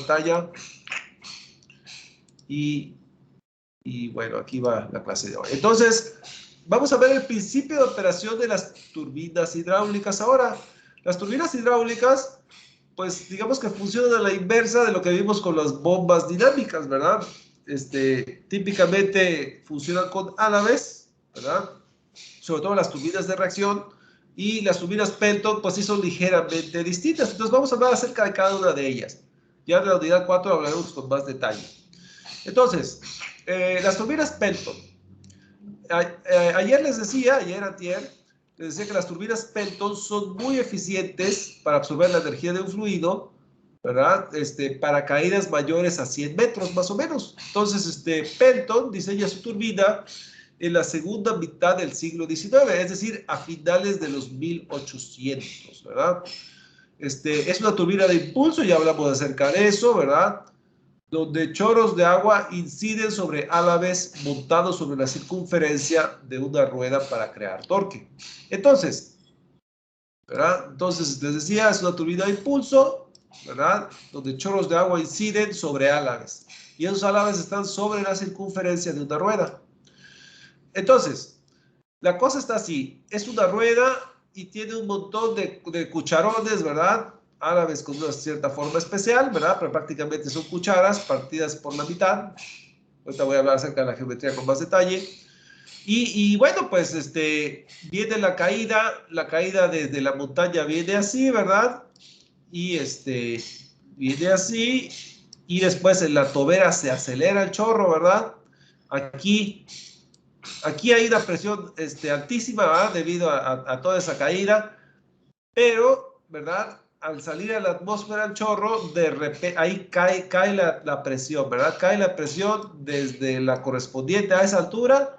pantalla. Y bueno, aquí va la clase de hoy. Entonces, vamos a ver el principio de operación de las turbinas hidráulicas. Ahora, las turbinas hidráulicas, pues digamos que funcionan a la inversa de lo que vimos con las bombas dinámicas, ¿verdad? Típicamente funcionan con álabes, ¿verdad? Sobre todo las turbinas de reacción, y las turbinas Pelton, pues sí son ligeramente distintas. Entonces vamos a hablar acerca de cada una de ellas. Ya en la unidad 4 hablaremos con más detalle. Entonces, las turbinas Pelton. Ayer antier, les decía que las turbinas Pelton son muy eficientes para absorber la energía de un fluido, ¿verdad? Para caídas mayores a 100 metros, más o menos. Entonces, Pelton diseña su turbina en la segunda mitad del siglo XIX, es decir, a finales de los 1800, ¿verdad? Es una turbina de impulso, ya hablamos acerca de eso, ¿verdad? Donde chorros de agua inciden sobre álabes montados sobre la circunferencia de una rueda para crear torque. Entonces, ¿verdad? Entonces, les decía, es una turbina de impulso, ¿verdad? Donde chorros de agua inciden sobre álabes. Y esos álabes están sobre la circunferencia de una rueda. Entonces, la cosa está así. Es una rueda y tiene un montón de cucharones, ¿verdad? Árabes con una cierta forma especial, ¿verdad? Pero prácticamente son cucharas partidas por la mitad. Ahorita voy a hablar acerca de la geometría con más detalle. Y bueno, pues viene la caída desde la montaña viene así, ¿verdad? Y viene así, y después en la tobera se acelera el chorro, ¿verdad? Aquí hay una presión altísima, ¿verdad? Debido a toda esa caída, pero, ¿verdad? Al salir a la atmósfera el chorro, de repente ahí cae la presión, ¿verdad? Cae la presión desde la correspondiente a esa altura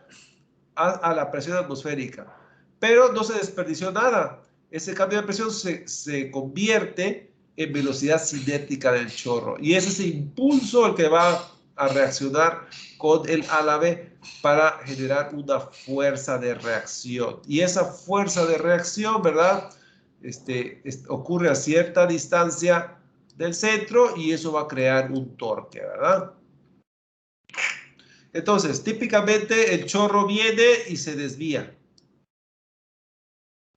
a la presión atmosférica. Pero no se desperdició nada. Ese cambio de presión se convierte en velocidad cinética del chorro. Y es ese impulso el que va a reaccionar con el álabe para generar una fuerza de reacción. Y esa fuerza de reacción, ¿verdad? Ocurre a cierta distancia del centro y eso va a crear un torque, ¿verdad? Entonces, típicamente el chorro viene y se desvía,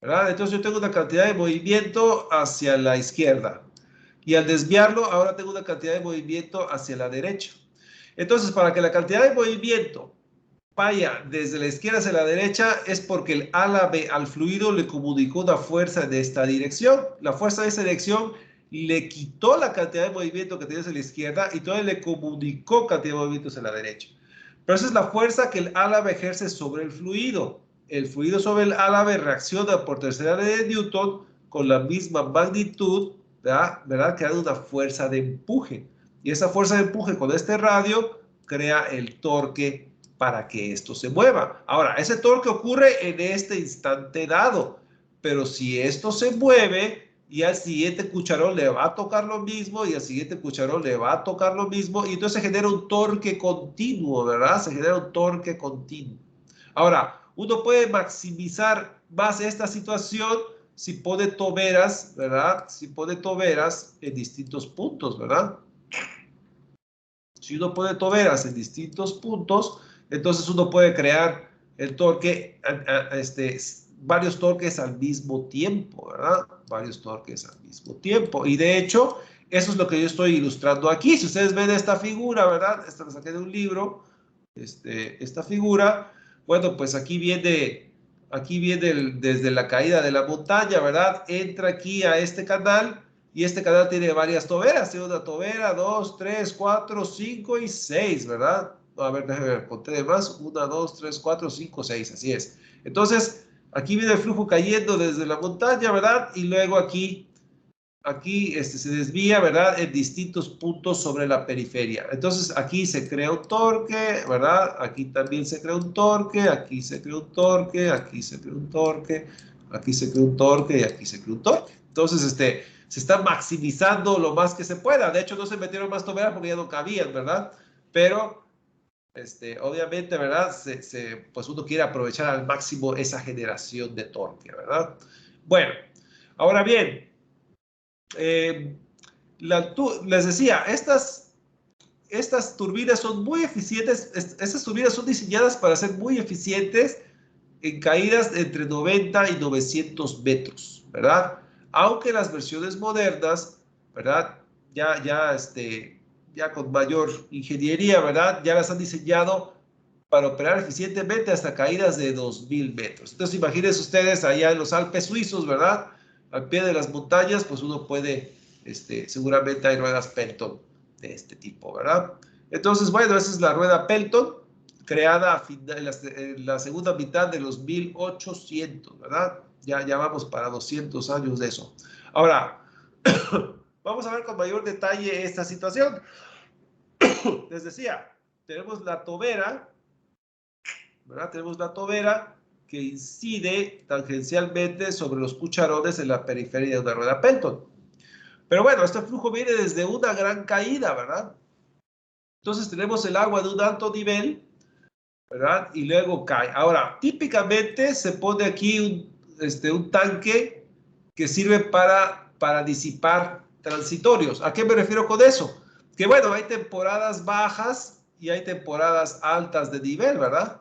¿verdad? Entonces yo tengo una cantidad de movimiento hacia la izquierda y al desviarlo ahora tengo una cantidad de movimiento hacia la derecha. Entonces, para que la cantidad de movimiento vaya desde la izquierda hacia la derecha es porque el álabe al fluido le comunicó una fuerza de esta dirección. La fuerza de esta dirección le quitó la cantidad de movimiento que tenía hacia la izquierda y todavía le comunicó cantidad de movimientos hacia la derecha. Pero esa es la fuerza que el álabe ejerce sobre el fluido. El fluido sobre el álabe reacciona por tercera ley de Newton con la misma magnitud, ¿verdad? Creando una fuerza de empuje. Y esa fuerza de empuje con este radio crea el torque para que esto se mueva. Ahora, ese torque ocurre en este instante dado, pero si esto se mueve y al siguiente cucharón le va a tocar lo mismo y al siguiente cucharón le va a tocar lo mismo y entonces se genera un torque continuo, ¿verdad? Se genera un torque continuo. Ahora, uno puede maximizar más esta situación si pone toberas, ¿verdad? Si pone toberas en distintos puntos, ¿verdad? Si uno pone toberas en distintos puntos, entonces uno puede crear el torque, varios torques al mismo tiempo, ¿verdad? Varios torques al mismo tiempo. Y de hecho, eso es lo que yo estoy ilustrando aquí. Si ustedes ven esta figura, ¿verdad? Esta la saqué de un libro. Esta figura, bueno, pues aquí viene desde la caída de la montaña, ¿verdad? Entra aquí a este canal. Y este canal tiene varias toberas. Tiene una tobera, 2, 3, 4, 5 y 6, ¿verdad? A ver, déjame ver, conté de más. 1, 2, 3, 4, 5, 6, así es. Entonces, aquí viene el flujo cayendo desde la montaña, ¿verdad? Y luego aquí se desvía, ¿verdad? En distintos puntos sobre la periferia. Entonces, aquí se crea un torque, ¿verdad? Aquí también se crea un torque, aquí se crea un torque, aquí se crea un torque, aquí se crea un torque y aquí se crea un torque. Entonces, se está maximizando lo más que se pueda. De hecho, no se metieron más toberas porque ya no cabían, ¿verdad? Pero, obviamente, ¿verdad? Pues uno quiere aprovechar al máximo esa generación de torque, ¿verdad? Bueno, ahora bien, les decía, estas turbinas son muy eficientes, estas turbinas son diseñadas para ser muy eficientes en caídas de entre 90 y 900 metros, ¿verdad? Aunque las versiones modernas, ¿verdad? Ya con mayor ingeniería, ¿verdad? Ya las han diseñado para operar eficientemente hasta caídas de 2000 metros. Entonces, imagínense ustedes allá en los Alpes suizos, ¿verdad? Al pie de las montañas, pues uno puede, seguramente hay ruedas Pelton de este tipo, ¿verdad? Entonces, bueno, esa es la rueda Pelton, creada en la segunda mitad de los 1800, ¿verdad? Ya vamos para 200 años de eso. Ahora, vamos a ver con mayor detalle esta situación. Les decía, tenemos la tobera, ¿verdad? Tenemos la tobera que incide tangencialmente sobre los cucharones en la periferia de una rueda Pelton. Pero bueno, este flujo viene desde una gran caída, ¿verdad? Entonces tenemos el agua de un alto nivel, ¿verdad? Y luego cae. Ahora, típicamente se pone aquí un tanque que sirve para disipar transitorios. ¿A qué me refiero con eso? Que bueno, hay temporadas bajas y hay temporadas altas de nivel, ¿verdad?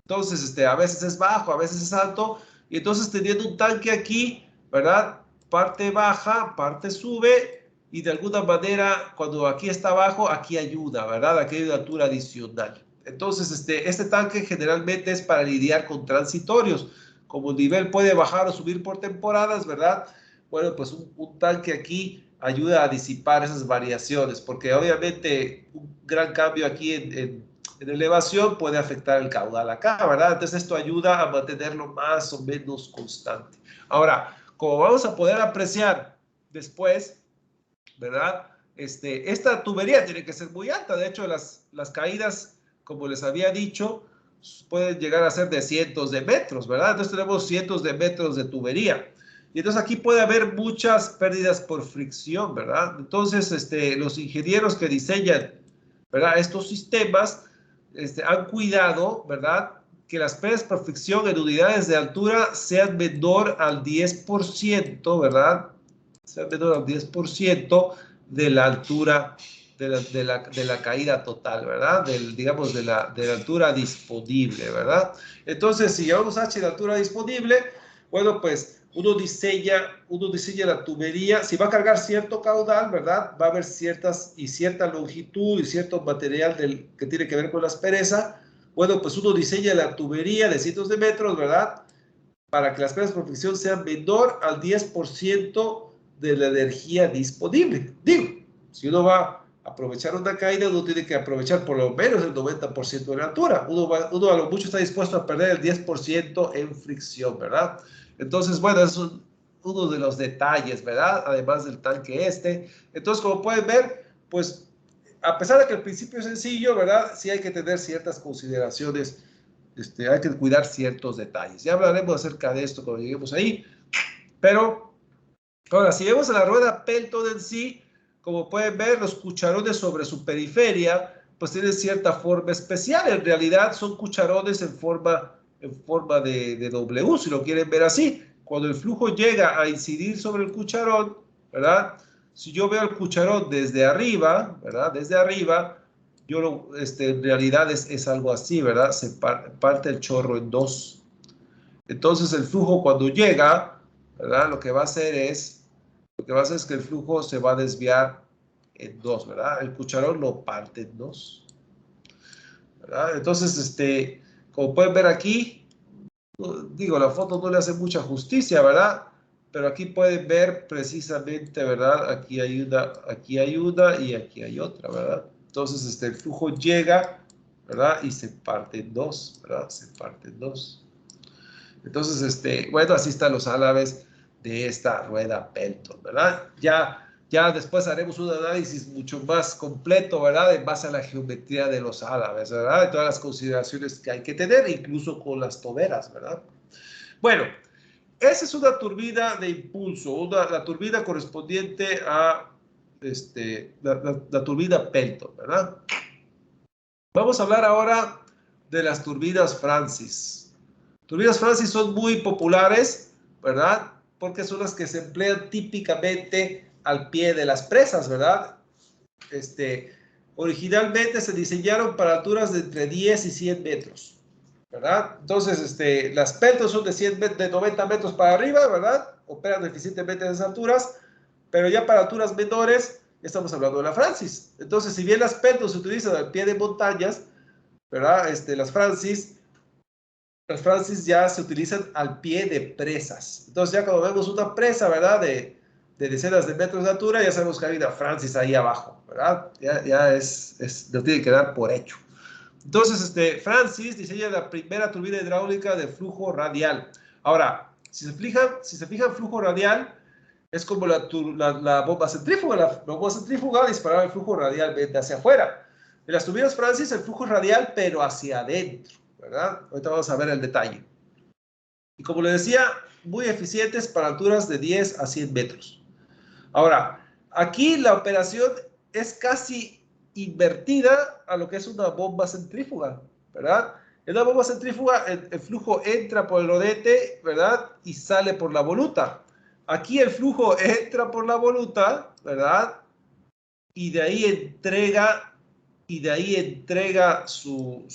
Entonces, a veces es bajo, a veces es alto. Y entonces teniendo un tanque aquí, ¿verdad? Parte baja, parte sube. Y de alguna manera, cuando aquí está abajo, aquí ayuda, ¿verdad? Aquí hay una altura adicional. Entonces, este tanque generalmente es para lidiar con transitorios. Como el nivel puede bajar o subir por temporadas, ¿verdad? Bueno, pues un tanque aquí ayuda a disipar esas variaciones, porque obviamente un gran cambio aquí en elevación puede afectar el caudal acá, ¿verdad? Entonces esto ayuda a mantenerlo más o menos constante. Ahora, como vamos a poder apreciar después, ¿verdad? Esta tubería tiene que ser muy alta. De hecho, las caídas, como les había dicho, pueden llegar a ser de cientos de metros, ¿verdad? Entonces tenemos cientos de metros de tubería. Y entonces aquí puede haber muchas pérdidas por fricción, ¿verdad? Entonces, los ingenieros que diseñan, ¿verdad? Estos sistemas han cuidado, ¿verdad? Que las pérdidas por fricción en unidades de altura sean menor al 10%, ¿verdad? Sea menor al 10% de la altura de la caída total, ¿verdad? Digamos, de la altura disponible, ¿verdad? Entonces, si llevamos H de altura disponible, bueno, pues uno diseña la tubería. Si va a cargar cierto caudal, ¿verdad? Va a haber cierta longitud y cierto material que tiene que ver con la aspereza. Bueno, pues uno diseña la tubería de cientos de metros, ¿verdad? Para que las pérdidas por fricción sean menor al 10% de la energía disponible. Digo, si uno va a aprovechar una caída, uno tiene que aprovechar por lo menos el 90% de la altura. Uno a lo mucho está dispuesto a perder el 10% en fricción, ¿verdad? Entonces, bueno, es uno de los detalles, ¿verdad? Además del tanque Entonces, como pueden ver, pues, a pesar de que el principio es sencillo, ¿verdad? Sí hay que tener ciertas consideraciones, hay que cuidar ciertos detalles. Ya hablaremos acerca de esto cuando lleguemos ahí. Pero, ahora, si vemos a la rueda Pelton en sí, como pueden ver, los cucharones sobre su periferia, pues tienen cierta forma especial. En realidad son cucharones en forma de W, si lo quieren ver así. Cuando el flujo llega a incidir sobre el cucharón, ¿verdad? Si yo veo el cucharón desde arriba, ¿verdad? Desde arriba, en realidad es algo así, ¿verdad? Se parte el chorro en dos. Entonces el flujo cuando llega, ¿verdad? Lo que va a hacer es que el flujo se va a desviar en dos, ¿verdad? El cucharón lo parte en dos, ¿verdad? Entonces, como pueden ver aquí, digo, la foto no le hace mucha justicia, ¿verdad? Pero aquí pueden ver precisamente, ¿verdad? Aquí hay una y aquí hay otra, ¿verdad? Entonces, el flujo llega, ¿verdad? Y se parte en dos, ¿verdad? Se parte en dos. Entonces, bueno, así están los álabes de esta rueda Pelton, ¿verdad? Ya después haremos un análisis mucho más completo, ¿verdad? En base a la geometría de los álabes, ¿verdad? Y todas las consideraciones que hay que tener, incluso con las toberas, ¿verdad? Bueno, esa es una turbina de impulso, la turbina correspondiente a la turbina Pelton, ¿verdad? Vamos a hablar ahora de las turbinas Francis. Turbinas Francis son muy populares, ¿verdad? Porque son las que se emplean típicamente al pie de las presas, ¿verdad? Originalmente se diseñaron para alturas de entre 10 y 100 metros, ¿verdad? Entonces, las Pelton son de 90 metros para arriba, ¿verdad? Operan eficientemente en esas alturas, pero ya para alturas menores estamos hablando de la Francis. Entonces, si bien las Pelton se utilizan al pie de montañas, ¿verdad? Las Francis ya se utilizan al pie de presas. Entonces, ya cuando vemos una presa, ¿verdad? De decenas de metros de altura, ya sabemos que hay una Francis ahí abajo, ¿verdad? Ya lo tiene que dar por hecho. Entonces, Francis diseña la primera turbina hidráulica de flujo radial. Ahora, si se fijan, flujo radial es como la bomba centrífuga. La bomba centrífuga disparaba el flujo radialmente hacia afuera. En las turbinas Francis el flujo es radial, pero hacia adentro, ¿verdad? Ahorita vamos a ver el detalle. Y como le decía, muy eficientes para alturas de 10 a 100 metros. Ahora, aquí la operación es casi invertida a lo que es una bomba centrífuga, ¿verdad? En una bomba centrífuga el flujo entra por el rodete, ¿verdad? Y sale por la voluta. Aquí el flujo entra por la voluta, ¿verdad? Y de ahí entrega su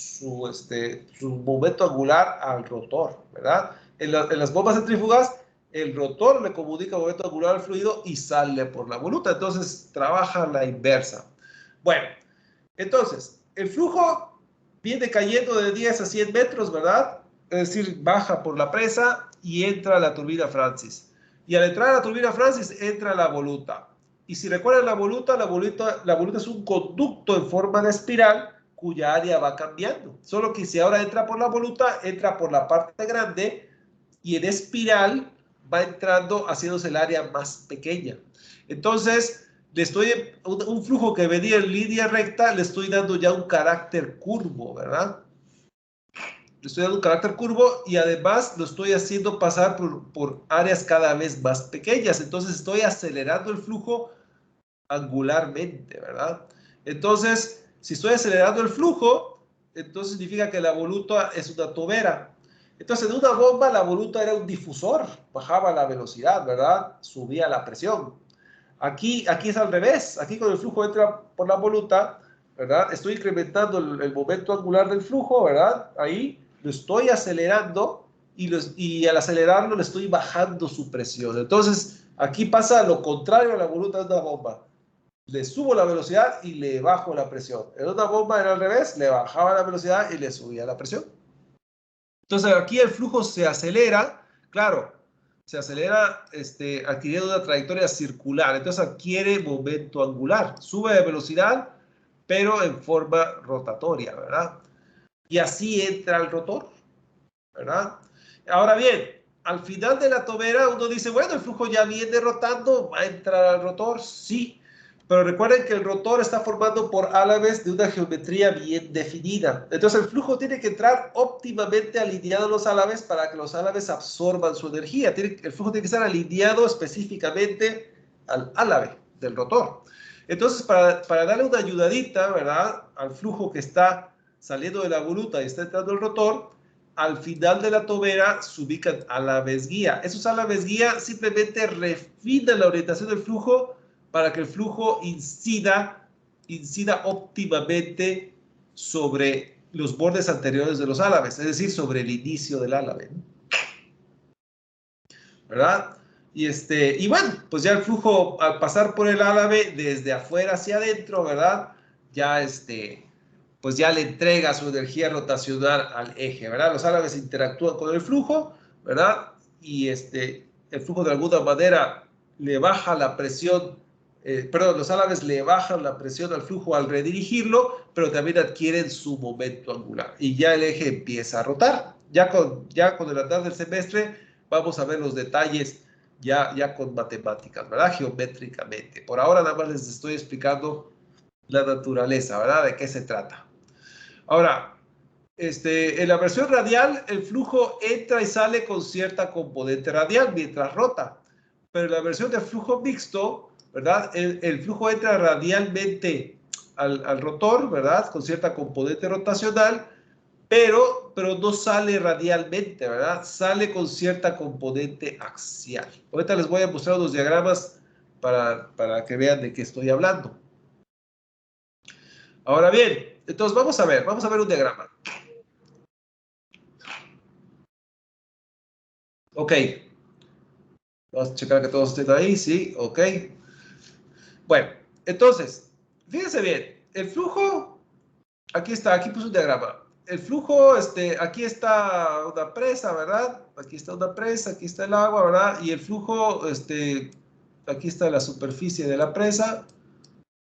momento angular al rotor, ¿verdad? En las bombas centrífugas, el rotor le comunica el momento angular al fluido y sale por la voluta. Entonces, trabaja la inversa. Bueno, entonces, el flujo viene cayendo de 10 a 100 metros, ¿verdad? Es decir, baja por la presa y entra a la turbina Francis. Y al entrar a la turbina Francis, entra la voluta. Y si recuerdan la voluta es un conducto en forma de espiral cuya área va cambiando. Solo que si ahora entra por la voluta, entra por la parte grande y en espiral va entrando haciéndose el área más pequeña. Entonces, un flujo que venía en línea recta, le estoy dando ya un carácter curvo, ¿verdad? Le estoy dando un carácter curvo y además lo estoy haciendo pasar por áreas cada vez más pequeñas. Entonces, estoy acelerando el flujo angularmente, ¿verdad? Entonces, si estoy acelerando el flujo, entonces significa que la voluta es una tobera. Entonces, en una bomba, la voluta era un difusor, bajaba la velocidad, ¿verdad? Subía la presión. Aquí es al revés. Aquí cuando el flujo entra por la voluta, ¿verdad? Estoy incrementando el momento angular del flujo, ¿verdad? Ahí lo estoy acelerando y al acelerarlo le estoy bajando su presión. Entonces, aquí pasa lo contrario a la voluta de una bomba. Le subo la velocidad y le bajo la presión. En una bomba era al revés, le bajaba la velocidad y le subía la presión. Entonces aquí el flujo se acelera, claro, se acelera adquiriendo una trayectoria circular, entonces adquiere momento angular, sube de velocidad, pero en forma rotatoria, ¿verdad? Y así entra el rotor, ¿verdad? Ahora bien, al final de la tobera uno dice, bueno, el flujo ya viene rotando, va a entrar al rotor, sí, pero recuerden que el rotor está formado por álabes de una geometría bien definida. Entonces el flujo tiene que entrar óptimamente alineado a los álabes para que los álabes absorban su energía. El flujo tiene que estar alineado específicamente al álabe del rotor. Entonces, para darle una ayudadita, ¿verdad? Al flujo que está saliendo de la voluta y está entrando el rotor, al final de la tobera se ubican álabes guía. Esos álabes guía simplemente refinan la orientación del flujo para que el flujo incida óptimamente sobre los bordes anteriores de los álabes, es decir, sobre el inicio del álabe, ¿verdad? Y bueno, pues ya el flujo al pasar por el álabe desde afuera hacia adentro, ¿verdad? Ya pues ya le entrega su energía rotacional al eje, ¿verdad? Los álabes interactúan con el flujo, ¿verdad? Y el flujo de alguna manera le baja la presión, los álabes le bajan la presión al flujo al redirigirlo, pero también adquieren su momento angular. Y ya el eje empieza a rotar. Ya con el andar del semestre vamos a ver los detalles ya con matemáticas, ¿verdad? Geométricamente. Por ahora nada más les estoy explicando la naturaleza, ¿verdad? ¿De qué se trata? Ahora, en la versión radial, el flujo entra y sale con cierta componente radial mientras rota. Pero en la versión de flujo mixto, ¿verdad? El flujo entra radialmente al rotor, ¿verdad? Con cierta componente rotacional, pero no sale radialmente, ¿verdad? Sale con cierta componente axial. Ahorita les voy a mostrar unos diagramas para que vean de qué estoy hablando. Ahora bien, entonces vamos a ver un diagrama. Ok, vamos a checar que todos estén ahí, sí, ok. Bueno, entonces, fíjense bien, el flujo, aquí está, aquí puse un diagrama. El flujo, aquí está una presa, ¿verdad? Aquí está una presa, aquí está el agua, ¿verdad? Y el flujo, aquí está la superficie de la presa.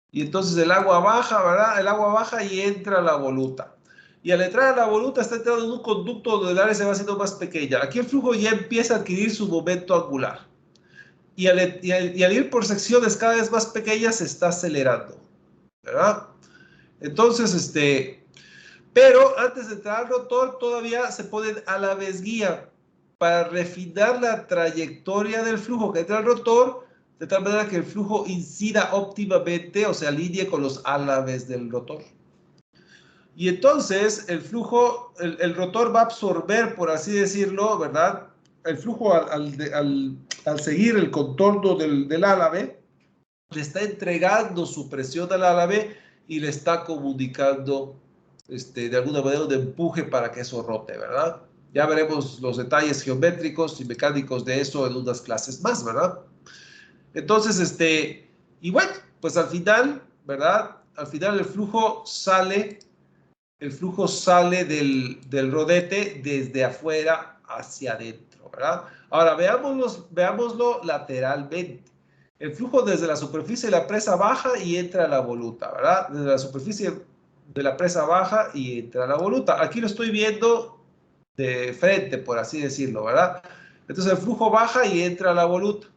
Y entonces el agua baja, ¿verdad? El agua baja y entra a la voluta. Y al entrar a la voluta está entrando en un conducto donde el área se va haciendo más pequeña. Aquí el flujo ya empieza a adquirir su momento angular. Y al ir por secciones cada vez más pequeñas se está acelerando, ¿verdad? Entonces, pero antes de entrar al rotor todavía se ponen a la vez guía para refinar la trayectoria del flujo que entra al rotor, de tal manera que el flujo incida óptimamente o se alinee con los alaves del rotor. Y entonces el flujo, el rotor va a absorber, por así decirlo, ¿verdad? El flujo al seguir el contorno del álave, le está entregando su presión al álave y le está comunicando de alguna manera un empuje para que eso rote, ¿verdad? Ya veremos los detalles geométricos y mecánicos de eso en unas clases más, ¿verdad? Entonces, y bueno, pues al final, ¿verdad? Al final el flujo sale del rodete desde afuera hacia adentro, ¿verdad? Ahora, veámoslo lateralmente. El flujo desde la superficie de la presa baja y entra a la voluta, ¿verdad? Desde la superficie de la presa baja y entra a la voluta. Aquí lo estoy viendo de frente, por así decirlo, ¿verdad? Entonces el flujo baja y entra a la voluta.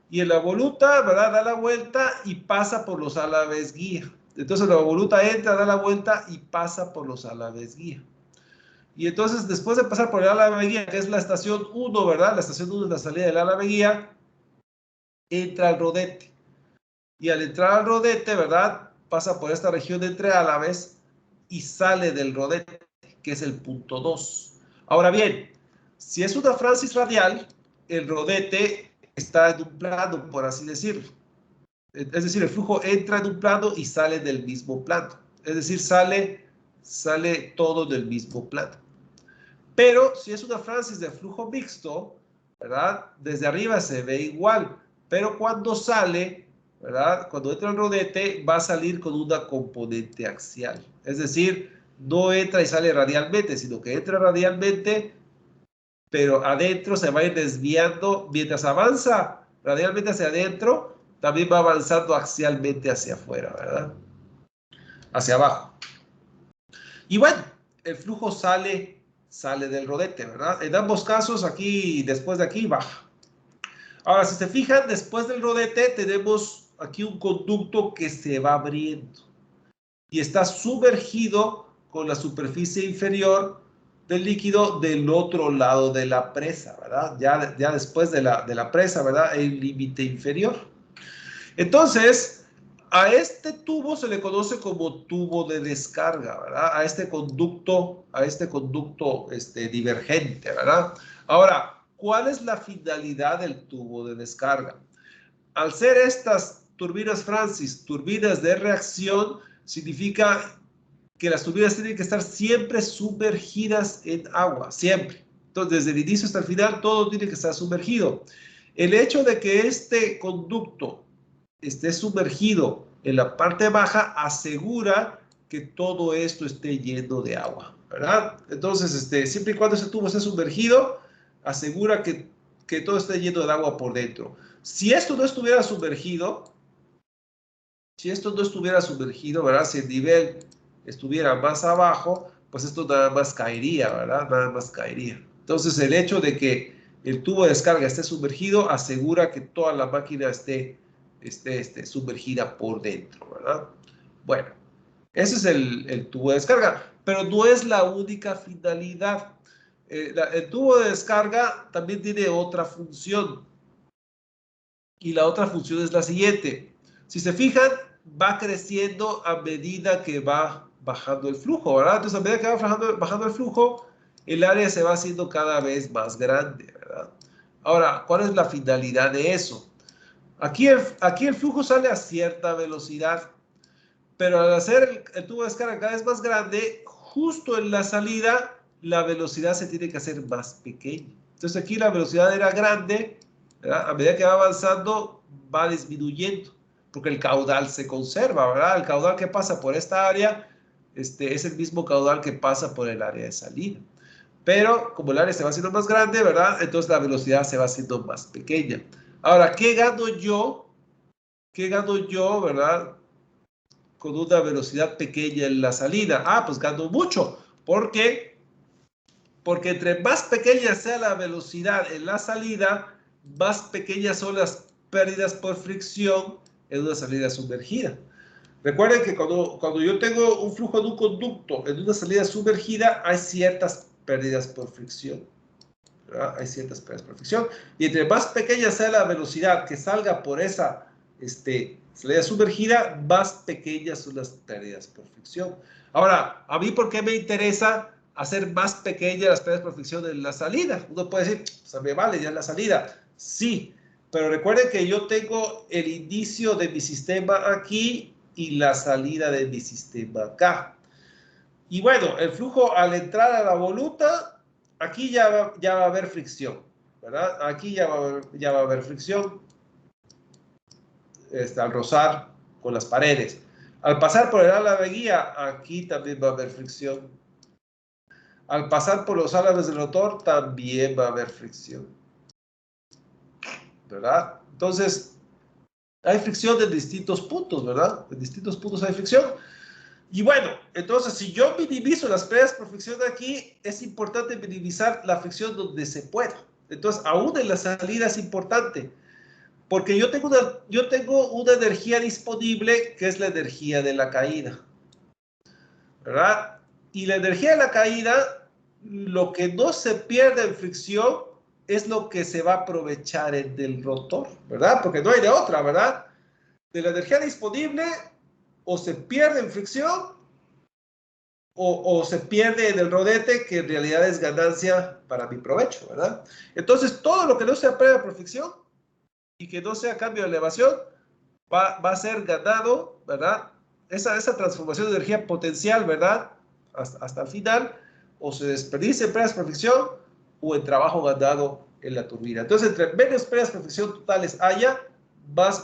Y en la voluta, ¿verdad? Da la vuelta y pasa por los alaves guía. Entonces la voluta entra, da la vuelta y pasa por los alaves guía. Y entonces después de pasar por el álave guía, que es la estación 1, ¿verdad? La estación 1 es la salida del álave guía, entra al rodete. Y al entrar al rodete, ¿verdad? Pasa por esta región de entre álaves y sale del rodete, que es el punto 2. Ahora bien, si es una francis radial, el rodete está en un plano, por así decirlo. Es decir, el flujo entra en un plano y sale del mismo plano. Es decir, sale todo del mismo plano. Pero si es una francis de flujo mixto, ¿verdad? Desde arriba se ve igual, pero cuando sale, ¿verdad? Cuando entra el rodete, va a salir con una componente axial. Es decir, no entra y sale radialmente, sino que entra radialmente, pero adentro se va a ir desviando. Mientras avanza radialmente hacia adentro, también va avanzando axialmente hacia afuera, ¿verdad? Hacia abajo. Y bueno, el flujo sale del rodete, ¿verdad? En ambos casos, aquí, después de aquí, baja. Ahora, si se fijan, después del rodete tenemos aquí un conducto que se va abriendo y está sumergido con la superficie inferior del líquido del otro lado de la presa, ¿verdad? Ya después de la presa, ¿verdad? El límite inferior. Entonces, a este tubo se le conoce como tubo de descarga, ¿verdad? A este conducto divergente, ¿verdad? Ahora, ¿cuál es la finalidad del tubo de descarga? Al ser estas turbinas Francis, turbinas de reacción, significa que las turbinas tienen que estar siempre sumergidas en agua, siempre. Entonces, desde el inicio hasta el final, todo tiene que estar sumergido. El hecho de que este conducto esté sumergido en la parte baja asegura que todo esto esté lleno de agua, ¿verdad? Entonces, siempre y cuando ese tubo esté sumergido, asegura que todo esté lleno de agua por dentro. Si esto no estuviera sumergido, ¿verdad? Si el nivel estuviera más abajo, pues esto nada más caería, ¿verdad? Nada más caería. Entonces, el hecho de que el tubo de descarga esté sumergido asegura que toda la máquina esté sumergida por dentro, ¿verdad? Bueno, ese es el tubo de descarga, pero no es la única finalidad. El tubo de descarga también tiene otra función. Y la otra función es la siguiente. Si se fijan, va creciendo a medida que va bajando el flujo, ¿verdad? Entonces, a medida que va bajando el flujo, el área se va haciendo cada vez más grande, ¿verdad? Ahora, ¿cuál es la finalidad de eso? Aquí el flujo sale a cierta velocidad, pero al hacer el tubo de descarga cada vez más grande, justo en la salida, la velocidad se tiene que hacer más pequeña. Entonces aquí la velocidad era grande, ¿verdad? A medida que va avanzando, va disminuyendo, porque el caudal se conserva, ¿verdad? El caudal que pasa por esta área es el mismo caudal que pasa por el área de salida. Pero como el área se va haciendo más grande, ¿verdad? Entonces la velocidad se va haciendo más pequeña. Ahora, ¿qué gano yo? ¿Qué gano yo, verdad? Con una velocidad pequeña en la salida. Ah, pues gano mucho. ¿Por qué? Porque entre más pequeña sea la velocidad en la salida, más pequeñas son las pérdidas por fricción en una salida sumergida. Recuerden que cuando yo tengo un flujo de un conducto en una salida sumergida, hay ciertas pérdidas por fricción. ¿Verdad? Hay ciertas pérdidas por fricción. Y entre más pequeña sea la velocidad que salga por esa salida sumergida, más pequeñas son las pérdidas por fricción. Ahora, a mí, ¿por qué me interesa hacer más pequeñas las pérdidas por fricción en la salida? Uno puede decir, pues me vale ya en la salida. Sí, pero recuerden que yo tengo el inicio de mi sistema aquí y la salida de mi sistema acá. Y bueno, el flujo al entrar a la voluta, aquí ya va a haber fricción, ¿verdad? Aquí ya va a haber fricción al rozar con las paredes. Al pasar por el ala de guía, aquí también va a haber fricción. Al pasar por los álabes del rotor, también va a haber fricción, ¿verdad? Entonces, hay fricción en distintos puntos, ¿verdad? En distintos puntos hay fricción. Y bueno, entonces si yo minimizo las pérdidas por fricción aquí, es importante minimizar la fricción donde se pueda. Entonces, aún en la salida es importante, porque yo tengo una energía disponible que es la energía de la caída, ¿verdad? Y la energía de la caída, lo que no se pierde en fricción es lo que se va a aprovechar del rotor, ¿verdad? Porque no hay de otra, ¿verdad? De la energía disponible, o se pierde en fricción, o se pierde en el rodete, que en realidad es ganancia para mi provecho, ¿verdad? Entonces, todo lo que no sea pérdida por fricción y que no sea cambio de elevación, va a ser ganado, ¿verdad? Esa transformación de energía potencial, ¿verdad? Hasta el final, o se desperdicia en pérdidas por fricción, o en trabajo ganado en la turbina. Entonces, entre menos pérdidas por fricción totales haya, más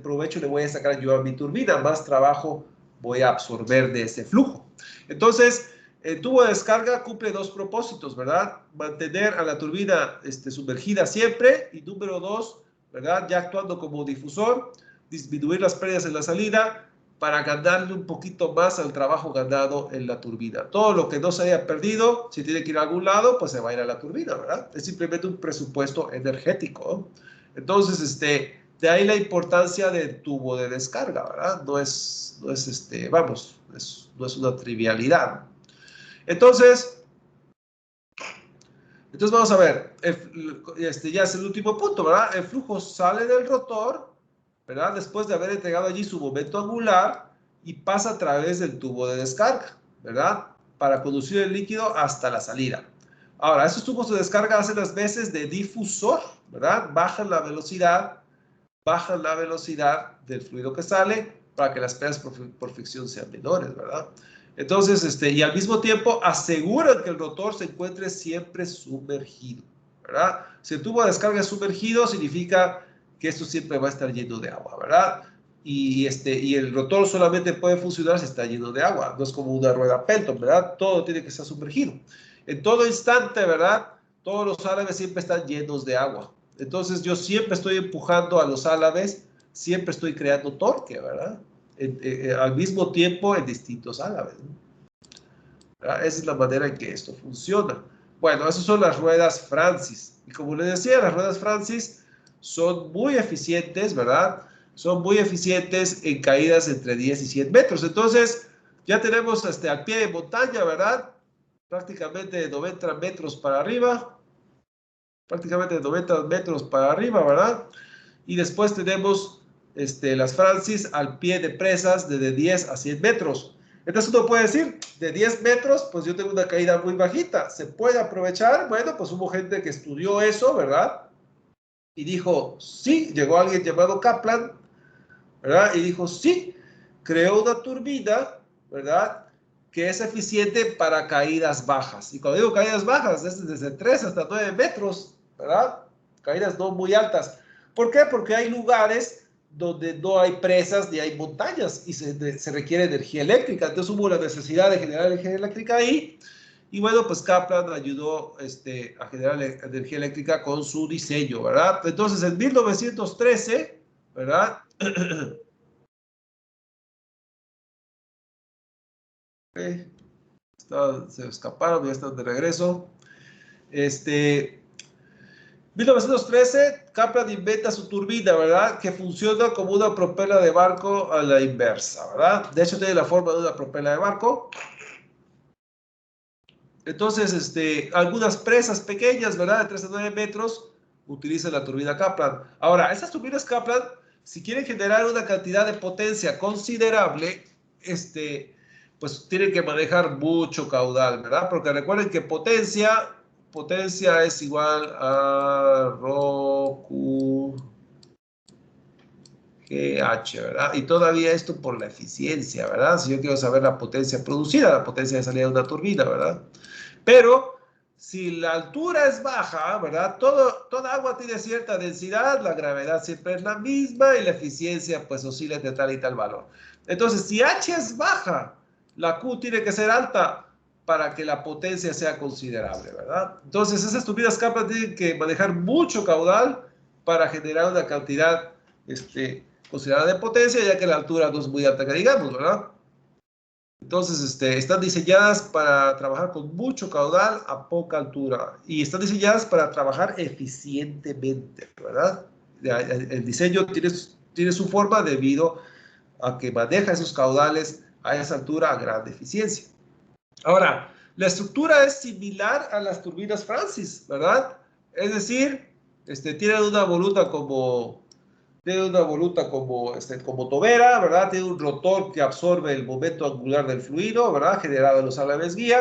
provecho le voy a sacar yo a mi turbina, más trabajo voy a absorber de ese flujo. Entonces, el tubo de descarga cumple dos propósitos, ¿verdad? Mantener a la turbina sumergida siempre, y número dos, ¿verdad? Ya actuando como difusor, disminuir las pérdidas en la salida para ganarle un poquito más al trabajo ganado en la turbina. Todo lo que no se haya perdido, si tiene que ir a algún lado, pues se va a ir a la turbina, ¿verdad? Es simplemente un presupuesto energético. Entonces, de ahí la importancia del tubo de descarga, ¿verdad? No es una trivialidad. Entonces vamos a ver, ya es el último punto, ¿verdad? El flujo sale del rotor, ¿verdad? Después de haber entregado allí su momento angular y pasa a través del tubo de descarga, ¿verdad? Para conducir el líquido hasta la salida. Ahora, esos tubos de descarga hacen las veces de difusor, ¿verdad? Bajan la velocidad del fluido que sale para que las pérdidas por fricción sean menores, ¿verdad? Entonces, y al mismo tiempo aseguran que el rotor se encuentre siempre sumergido, ¿verdad? Si el tubo de descarga es sumergido, significa que esto siempre va a estar lleno de agua, ¿verdad? Y el rotor solamente puede funcionar si está lleno de agua, no es como una rueda Pelton, ¿verdad? Todo tiene que estar sumergido. En todo instante, ¿verdad? Todos los álabes siempre están llenos de agua. Entonces yo siempre estoy empujando a los álabes, siempre estoy creando torque, ¿verdad? Al mismo tiempo en distintos álabes, ¿verdad? Esa es la manera en que esto funciona. Bueno, esas son las ruedas Francis. Y como les decía, las ruedas Francis son muy eficientes, ¿verdad? Son muy eficientes en caídas entre 10 y 100 metros. Entonces, ya tenemos al pie de montaña, ¿verdad? Prácticamente de 90 metros para arriba. Prácticamente de 90 metros para arriba, ¿verdad? Y después tenemos las Francis al pie de presas de 10 a 100 metros. Entonces uno puede decir, de 10 metros, pues yo tengo una caída muy bajita. ¿Se puede aprovechar? Bueno, pues hubo gente que estudió eso, ¿verdad? Y dijo, sí, llegó alguien llamado Kaplan, ¿verdad? Y dijo, sí, creó una turbina, ¿verdad? Que es eficiente para caídas bajas. Y cuando digo caídas bajas, es desde 3 hasta 9 metros, ¿verdad? Caídas no muy altas. ¿Por qué? Porque hay lugares donde no hay presas ni hay montañas y se requiere energía eléctrica. Entonces hubo la necesidad de generar energía eléctrica ahí. Y bueno, pues Kaplan ayudó a generar energía eléctrica con su diseño, ¿verdad? Entonces en 1913, ¿verdad? Se escaparon, ya están de regreso. 1913, Kaplan inventa su turbina, ¿verdad? Que funciona como una propela de barco a la inversa, ¿verdad? De hecho, tiene la forma de una propela de barco. Entonces, algunas presas pequeñas, ¿verdad? De 3 a 9 metros, utilizan la turbina Kaplan. Ahora, esas turbinas Kaplan, si quieren generar una cantidad de potencia considerable, pues tienen que manejar mucho caudal, ¿verdad? Porque recuerden que potencia es igual a rho Q G H, ¿verdad? Y todavía esto por la eficiencia, ¿verdad? Si yo quiero saber la potencia producida, la potencia de salida de una turbina, ¿verdad? Pero si la altura es baja, ¿verdad? Toda agua tiene cierta densidad, la gravedad siempre es la misma y la eficiencia pues oscila entre tal y tal valor. Entonces, si H es baja, la Q tiene que ser alta para que la potencia sea considerable, ¿verdad? Entonces, esas turbinas Kaplan tienen que manejar mucho caudal para generar una cantidad considerada de potencia, ya que la altura no es muy alta que digamos, ¿verdad? Entonces, están diseñadas para trabajar con mucho caudal a poca altura y están diseñadas para trabajar eficientemente, ¿verdad? El diseño tiene su forma debido a que maneja esos caudales a esa altura a gran eficiencia. Ahora, la estructura es similar a las turbinas Francis, ¿verdad? Es decir, tienen una voluta como tobera, ¿verdad? Tiene un rotor que absorbe el momento angular del fluido, ¿verdad? Generado en los álabes guía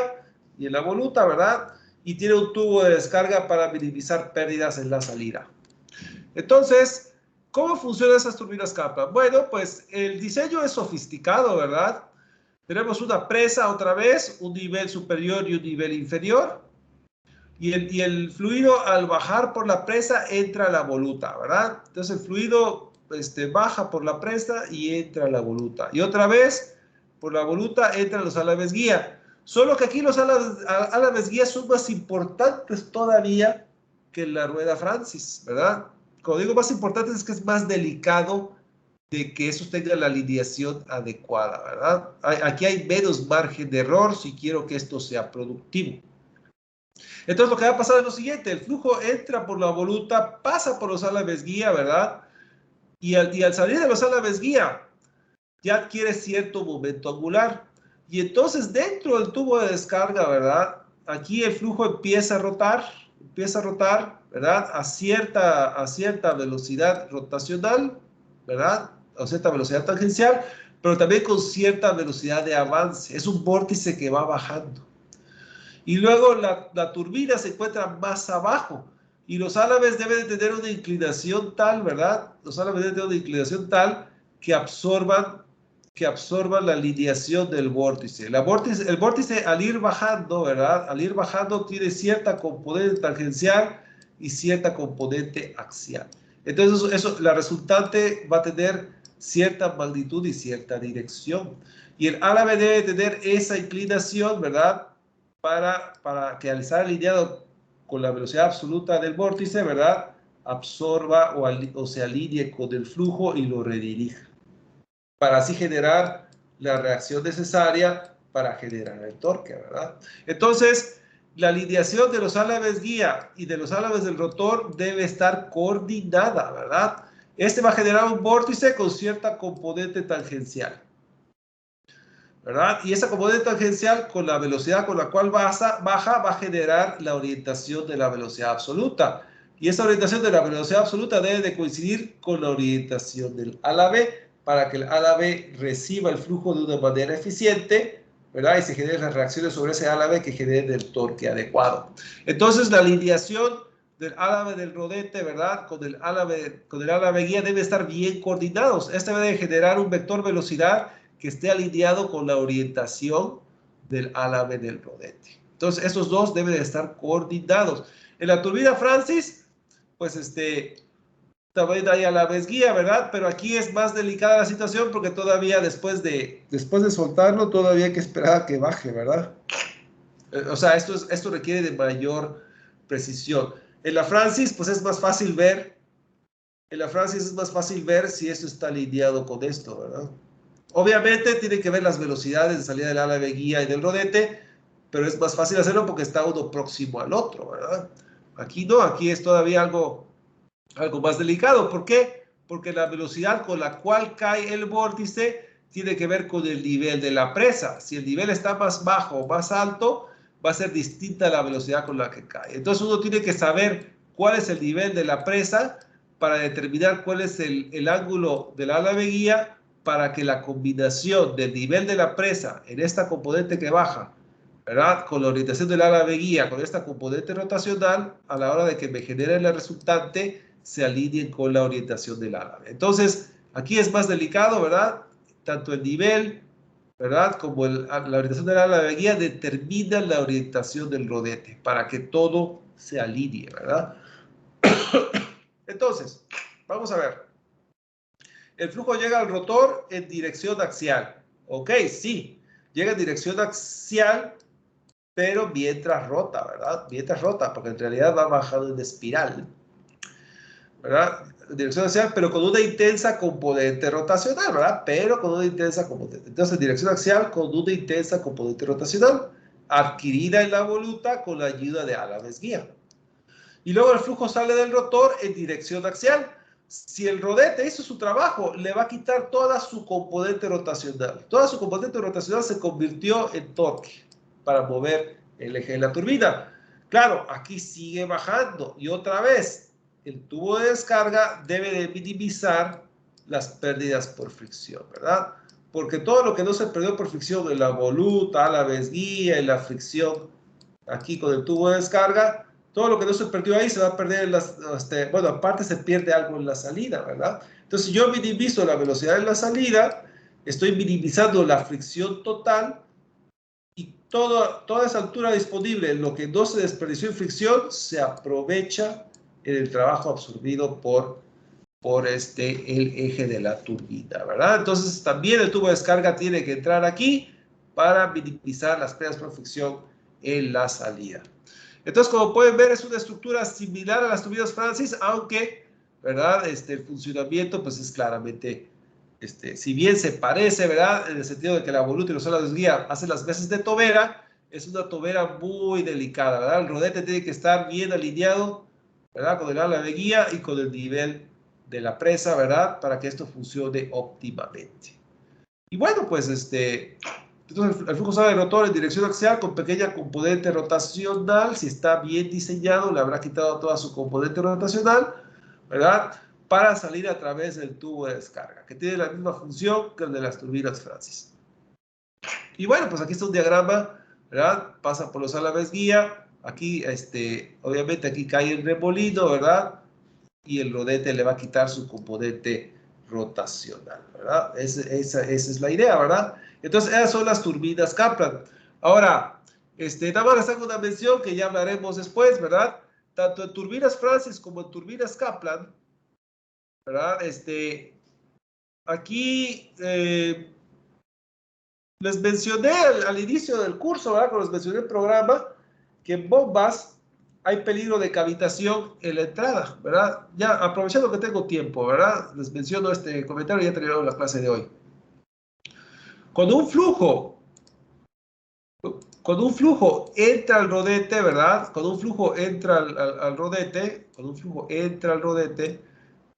y en la voluta, ¿verdad? Y tiene un tubo de descarga para minimizar pérdidas en la salida. Entonces, ¿cómo funcionan esas turbinas Kaplan? Bueno, pues el diseño es sofisticado, ¿verdad? Tenemos una presa otra vez, un nivel superior y un nivel inferior. Y el fluido al bajar por la presa entra a la voluta, ¿verdad? Entonces el fluido baja por la presa y entra a la voluta. Y otra vez, por la voluta entran los álabes guía. Solo que aquí los álabes guía son más importantes todavía que la rueda Francis, ¿verdad? Como digo más importantes es que es más delicado de que eso tenga la alineación adecuada, ¿verdad? Aquí hay menos margen de error si quiero que esto sea productivo. Entonces lo que va a pasar es lo siguiente, el flujo entra por la voluta, pasa por los álabes guía, ¿verdad? Y al salir de los álabes guía, ya adquiere cierto momento angular. Y entonces dentro del tubo de descarga, ¿verdad? Aquí el flujo empieza a rotar, ¿verdad? A cierta velocidad rotacional, ¿verdad? A cierta velocidad tangencial, pero también con cierta velocidad de avance. Es un vórtice que va bajando. Y luego la turbina se encuentra más abajo. Y los álabes deben de tener una inclinación tal, ¿verdad? Los álabes deben tener una inclinación tal que absorban la lineación del vórtice. El vórtice al ir bajando, ¿verdad? Al ir bajando tiene cierta componente tangencial y cierta componente axial. Entonces la resultante va a tener cierta magnitud y cierta dirección. Y el álabe debe tener esa inclinación, ¿verdad? Para que al estar alineado con la velocidad absoluta del vórtice, ¿verdad? Absorba o se alinee con el flujo y lo redirija. Para así generar la reacción necesaria para generar el torque, ¿verdad? Entonces, la alineación de los álabes guía y de los álabes del rotor debe estar coordinada, ¿verdad? Va a generar un vórtice con cierta componente tangencial, ¿verdad? Y esa componente tangencial con la velocidad con la cual baja va a generar la orientación de la velocidad absoluta. Y esa orientación de la velocidad absoluta debe de coincidir con la orientación del álabe para que el álabe reciba el flujo de una manera eficiente, ¿verdad? Y se generen las reacciones sobre ese álabe que generen el torque adecuado. Entonces la alineación del rodete, ¿verdad? Con el álave guía deben estar bien coordinados. Este debe generar un vector velocidad que esté alineado con la orientación del álave del rodete. Entonces, estos dos deben de estar coordinados. En la turbina Francis, pues también hay alaves guía, ¿verdad? Pero aquí es más delicada la situación porque todavía después de soltarlo, todavía hay que esperar a que baje, ¿verdad? O sea, esto requiere de mayor precisión. En la Francis, pues es más fácil ver. En la Francis es más fácil ver si esto está alineado con esto, ¿verdad? Obviamente tiene que ver las velocidades de salida del álave guía y del rodete, pero es más fácil hacerlo porque está uno próximo al otro, ¿verdad? Aquí no, aquí es todavía algo más delicado. ¿Por qué? Porque la velocidad con la cual cae el vórtice tiene que ver con el nivel de la presa. Si el nivel está más bajo o más alto, va a ser distinta la velocidad con la que cae. Entonces uno tiene que saber cuál es el nivel de la presa para determinar cuál es el ángulo del álave guía para que la combinación del nivel de la presa en esta componente que baja, ¿verdad? Con la orientación del álave guía, con esta componente rotacional, a la hora de que me genere la resultante, se alineen con la orientación del álave. Entonces, aquí es más delicado, ¿verdad? Tanto el nivel, ¿verdad? Como la orientación del álave guía determinan la orientación del rodete para que todo se alinee, ¿verdad? Entonces, vamos a ver. El flujo llega al rotor en dirección axial. Ok, sí, llega en dirección axial, pero mientras rota, ¿verdad? Mientras rota, porque en realidad va bajando en espiral, ¿verdad? En dirección axial, pero con una intensa componente rotacional, ¿verdad? Pero con una intensa componente. Entonces, en dirección axial con una intensa componente rotacional, adquirida en la voluta con la ayuda de álaves guía. Y luego el flujo sale del rotor en dirección axial. Si el rodete hizo su trabajo, le va a quitar toda su componente rotacional. Toda su componente rotacional se convirtió en torque para mover el eje de la turbina. Claro, aquí sigue bajando. Y otra vez, el tubo de descarga debe de minimizar las pérdidas por fricción, ¿verdad? Porque todo lo que no se perdió por fricción en la voluta, álaves guía, en la fricción aquí con el tubo de descarga, todo lo que no se perdió ahí se va a perder en las, bueno, aparte se pierde algo en la salida, ¿verdad? Entonces, si yo minimizo la velocidad en la salida, estoy minimizando la fricción total y toda esa altura disponible, en lo que no se desperdició en fricción, se aprovecha en el trabajo absorbido por el eje de la turbina, ¿verdad? Entonces, también el tubo de descarga tiene que entrar aquí para minimizar las pérdidas por fricción en la salida. Entonces, como pueden ver, es una estructura similar a las turbinas Francis, aunque, ¿verdad? El funcionamiento, pues es claramente, si bien se parece, ¿verdad? En el sentido de que la voluta y los álaves guía hacen las veces de tobera, es una tobera muy delicada, ¿verdad? El rodete tiene que estar bien alineado, ¿verdad? Con el álave guía y con el nivel de la presa, ¿verdad? Para que esto funcione óptimamente. Y bueno, pues entonces el flujo sale del rotor en dirección axial con pequeña componente rotacional. Si está bien diseñado, le habrá quitado toda su componente rotacional, ¿verdad? Para salir a través del tubo de descarga, que tiene la misma función que el de las turbinas Francis. Y bueno, pues aquí está un diagrama, ¿verdad? Pasa por los álaves guía. Aquí, obviamente aquí cae el remolino, ¿verdad? Y el rodete le va a quitar su componente rotacional, ¿verdad? Esa es la idea, ¿verdad? Entonces, esas son las turbinas Kaplan. Ahora, nada más les hago una mención que ya hablaremos después, ¿verdad? Tanto en turbinas Francis como en turbinas Kaplan, ¿verdad? Aquí les mencioné al inicio del curso, ¿verdad? Cuando les mencioné el programa, que en bombas hay peligro de cavitación en la entrada, ¿verdad? Ya aprovechando que tengo tiempo, ¿verdad? Les menciono este comentario y ya terminamos la clase de hoy. Cuando un flujo entra al rodete, ¿verdad? Cuando un flujo entra al rodete,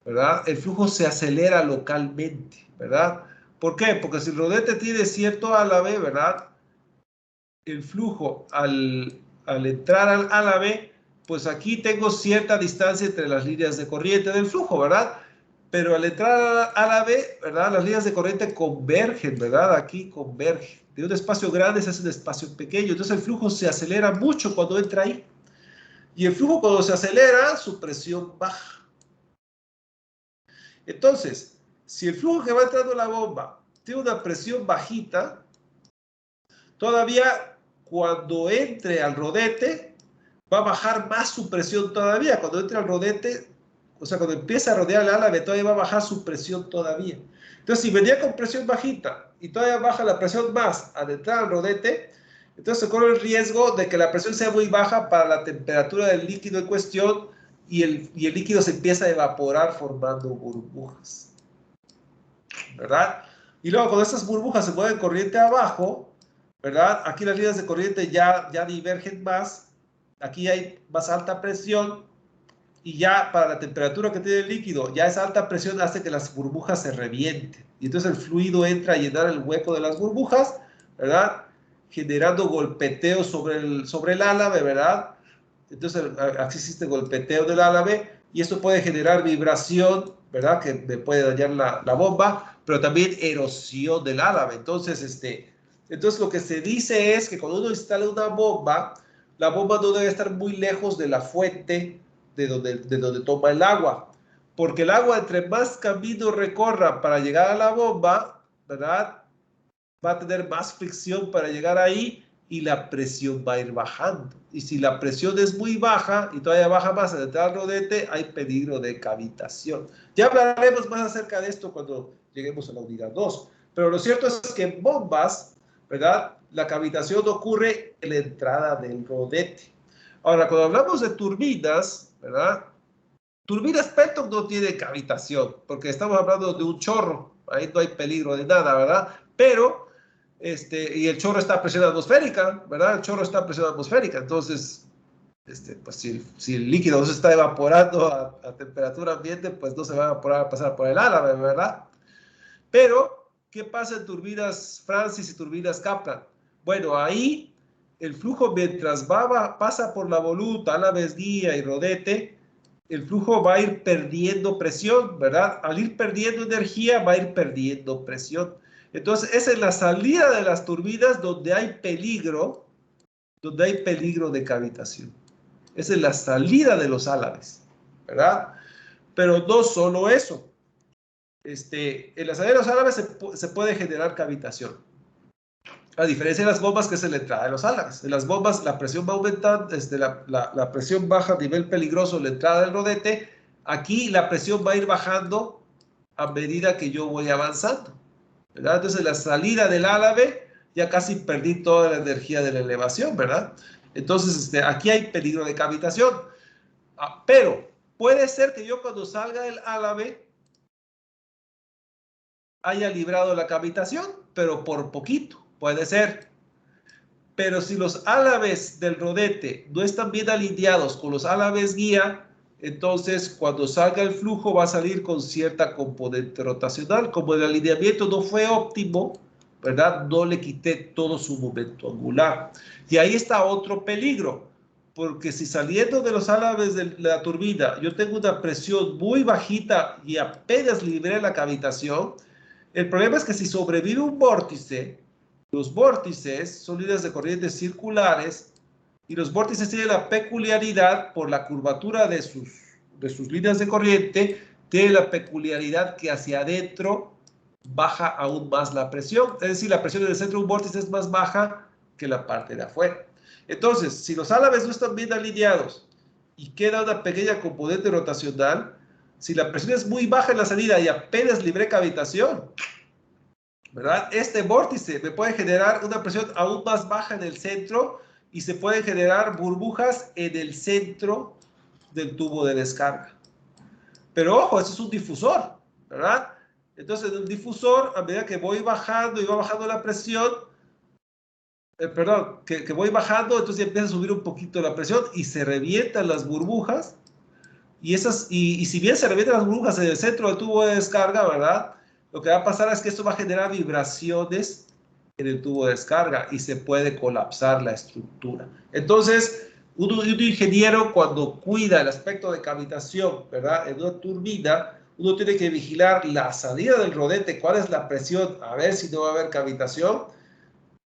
¿verdad? El flujo se acelera localmente, ¿verdad? ¿Por qué? Porque si el rodete tiene cierto álave, ¿verdad? El flujo al entrar al álave, pues aquí tengo cierta distancia entre las líneas de corriente del flujo, ¿verdad? Pero al entrar al álave, ¿verdad? Las líneas de corriente convergen, ¿verdad? Aquí convergen. De un espacio grande se hace un espacio pequeño. Entonces el flujo se acelera mucho cuando entra ahí. Y el flujo cuando se acelera, su presión baja. Entonces, si el flujo que va entrando en la bomba tiene una presión bajita, todavía cuando entre al rodete, va a bajar más su presión todavía. Cuando entre al rodete, o sea, cuando empieza a rodear el álave, todavía va a bajar su presión todavía. Entonces, si venía con presión bajita y todavía baja la presión más al entrar al rodete, entonces se corre el riesgo de que la presión sea muy baja para la temperatura del líquido en cuestión y el líquido se empieza a evaporar formando burbujas, ¿verdad? Y luego cuando estas burbujas se mueven corriente abajo, ¿verdad? Aquí las líneas de corriente ya divergen más, aquí hay más alta presión y ya para la temperatura que tiene el líquido, ya esa alta presión hace que las burbujas se revienten. Y entonces el fluido entra a llenar el hueco de las burbujas, ¿verdad? Generando golpeteo sobre el álave, ¿verdad? Entonces aquí existe golpeteo del álave y esto puede generar vibración, ¿verdad? Que me puede dañar la bomba, pero también erosión del álave. Entonces lo que se dice es que cuando uno instala una bomba, la bomba no debe estar muy lejos de la fuente de donde toma el agua, porque el agua entre más camino recorra para llegar a la bomba, ¿verdad? Va a tener más fricción para llegar ahí y la presión va a ir bajando. Y si la presión es muy baja y todavía baja más al entrar al rodete, hay peligro de cavitación. Ya hablaremos más acerca de esto cuando lleguemos a la unidad 2. Pero lo cierto es que en bombas, ¿verdad? La cavitación ocurre en la entrada del rodete. Ahora, cuando hablamos de turbinas, ¿verdad? Turbinas Pelton no tiene cavitación, porque estamos hablando de un chorro. Ahí no hay peligro de nada, ¿verdad? Pero y el chorro está a presión atmosférica, ¿verdad? El chorro está a presión atmosférica, entonces, pues si el líquido no se está evaporando a temperatura ambiente, pues no se va a evaporar a pasar por el álave, ¿verdad? Pero, ¿qué pasa en turbinas Francis y turbinas Kaplan? Bueno, ahí el flujo mientras pasa por la voluta, álaves guía y rodete, el flujo va a ir perdiendo presión, ¿verdad? Al ir perdiendo energía, va a ir perdiendo presión. Entonces, es en la salida de las turbinas donde hay peligro de cavitación. Es en la salida de los álaves, ¿verdad? Pero no solo eso. En las salida de los álaves se puede generar cavitación. A diferencia de las bombas, que es en la entrada de los álaves. En las bombas, la presión va aumentando, la presión baja a nivel peligroso en la entrada del rodete. Aquí la presión va a ir bajando a medida que yo voy avanzando, ¿verdad? Entonces, la salida del álave, ya casi perdí toda la energía de la elevación, ¿verdad? Entonces, aquí hay peligro de cavitación. Pero puede ser que yo cuando salga del álave haya librado la cavitación, pero por poquito, puede ser. Pero si los álaves del rodete no están bien alineados con los álaves guía, entonces cuando salga el flujo va a salir con cierta componente rotacional. Como el alineamiento no fue óptimo, ¿verdad? No le quité todo su momento angular. Y ahí está otro peligro, porque si saliendo de los álaves de la turbina yo tengo una presión muy bajita y apenas libré la cavitación, el problema es que si sobrevive un vórtice, los vórtices son líneas de corriente circulares y los vórtices tienen la peculiaridad, por la curvatura de sus líneas de corriente, tienen la peculiaridad que hacia adentro baja aún más la presión. Es decir, la presión en el centro de un vórtice es más baja que la parte de afuera. Entonces, si los álaves no están bien alineados y queda una pequeña componente rotacional, si la presión es muy baja en la salida y apenas libré cavitación, ¿verdad? Este vórtice me puede generar una presión aún más baja en el centro y se pueden generar burbujas en el centro del tubo de descarga. Pero ojo, eso es un difusor, ¿verdad? Entonces, en el difusor, a medida que voy bajando y va bajando la presión, que voy bajando, entonces ya empieza a subir un poquito la presión y se revientan las burbujas. Y si bien se revientan las burbujas en el centro del tubo de descarga, ¿verdad? Lo que va a pasar es que esto va a generar vibraciones en el tubo de descarga y se puede colapsar la estructura. Entonces, un ingeniero, cuando cuida el aspecto de cavitación, ¿verdad? En una turbina, uno tiene que vigilar la salida del rodete, cuál es la presión, a ver si no va a haber cavitación.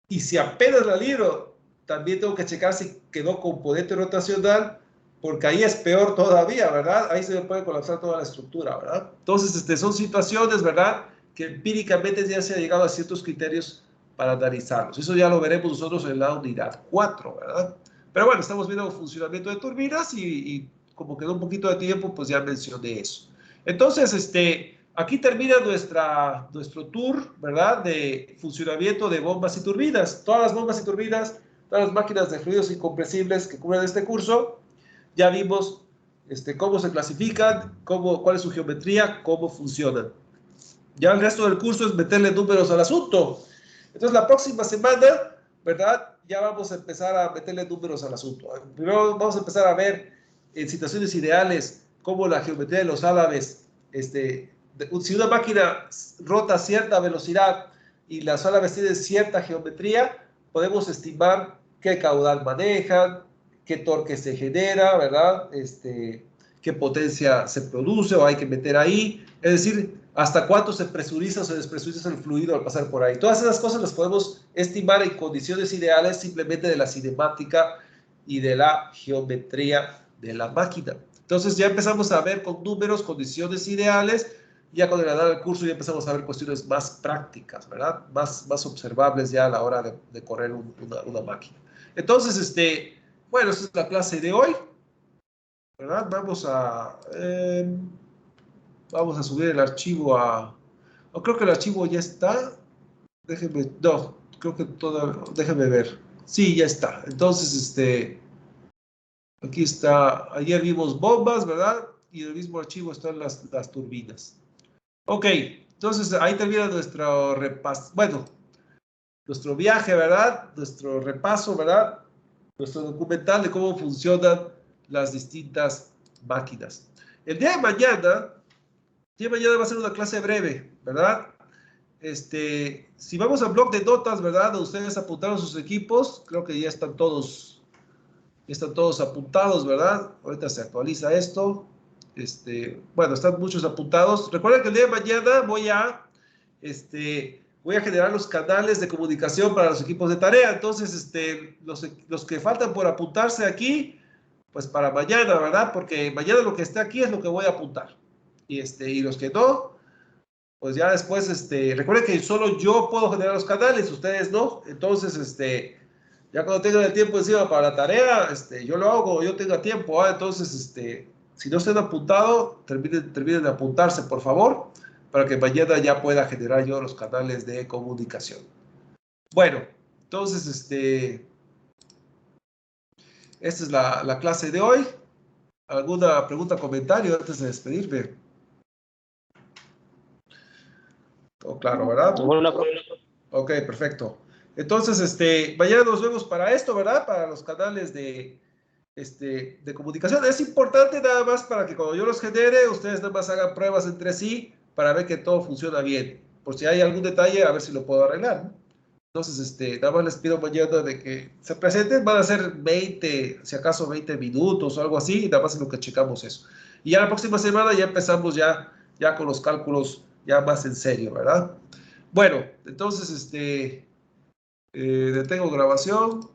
Y si apenas la libro, también tengo que checar si quedó componente rotacional porque ahí es peor todavía, ¿verdad? Ahí se puede colapsar toda la estructura, ¿verdad? Entonces, son situaciones, ¿verdad?, que empíricamente ya se ha llegado a ciertos criterios para analizarlos. Eso ya lo veremos nosotros en la unidad 4, ¿verdad? Pero bueno, estamos viendo el funcionamiento de turbinas y como quedó un poquito de tiempo, pues ya mencioné eso. Entonces, aquí termina nuestro tour, ¿verdad?, de funcionamiento de bombas y turbinas. Todas las bombas y turbinas, todas las máquinas de fluidos incompresibles que cubren este curso, ya vimos cómo se clasifican, cuál es su geometría, cómo funcionan. Ya el resto del curso es meterle números al asunto. Entonces, la próxima semana, ¿verdad?, ya vamos a empezar a meterle números al asunto. Primero vamos a empezar a ver en situaciones ideales cómo la geometría de los álabes, si una máquina rota a cierta velocidad y las álabes tienen cierta geometría, podemos estimar qué caudal manejan, qué torque se genera, ¿verdad?, qué potencia se produce o hay que meter ahí, es decir, hasta cuánto se presuriza o se despresuriza el fluido al pasar por ahí. Todas esas cosas las podemos estimar en condiciones ideales simplemente de la cinemática y de la geometría de la máquina. Entonces ya empezamos a ver con números, condiciones ideales, ya con el andar del curso ya empezamos a ver cuestiones más prácticas, ¿verdad? Más observables ya a la hora de correr una máquina. Entonces, bueno, esta es la clase de hoy, ¿verdad? Vamos a subir el archivo creo que el archivo ya está. No, creo que déjeme ver. Sí, ya está. Entonces, aquí está. Ayer vimos bombas, ¿verdad? Y en el mismo archivo están las turbinas. Ok, entonces ahí termina nuestro repaso. Bueno, nuestro viaje, ¿verdad? Nuestro repaso, ¿verdad? Nuestro documental de cómo funcionan las distintas máquinas. El día de mañana va a ser una clase breve, ¿verdad? Si vamos al blog de notas, ¿verdad?, ustedes apuntaron sus equipos, creo que ya están todos apuntados, ¿verdad? Ahorita se actualiza esto. Bueno, están muchos apuntados. Recuerden que el día de mañana voy a generar los canales de comunicación para los equipos de tarea. Entonces, los que faltan por apuntarse aquí, pues para mañana, ¿verdad? Porque mañana lo que esté aquí es lo que voy a apuntar. Y los que no, pues ya después, recuerden que solo yo puedo generar los canales, ustedes no. Entonces, ya cuando tengan el tiempo encima para la tarea, yo lo hago cuando yo tenga tiempo. Entonces, si no estén apuntados, terminen de apuntarse, por favor, para que mañana ya pueda generar yo los canales de comunicación. Bueno, entonces, esta es la clase de hoy. ¿Alguna pregunta o comentario antes de despedirme? Todo claro, ¿verdad? Ok, perfecto. Entonces, mañana nos vemos para esto, ¿verdad? Para los canales de comunicación. Es importante nada más para que cuando yo los genere, ustedes nada más hagan pruebas entre sí para ver que todo funciona bien. Por si hay algún detalle, a ver si lo puedo arreglar, ¿no? Entonces, nada más les pido mañana de que se presenten. Van a ser 20, si acaso 20 minutos o algo así, y nada más en lo que checamos eso. Y ya la próxima semana ya empezamos ya con los cálculos ya más en serio, ¿verdad? Bueno, entonces, detengo grabación.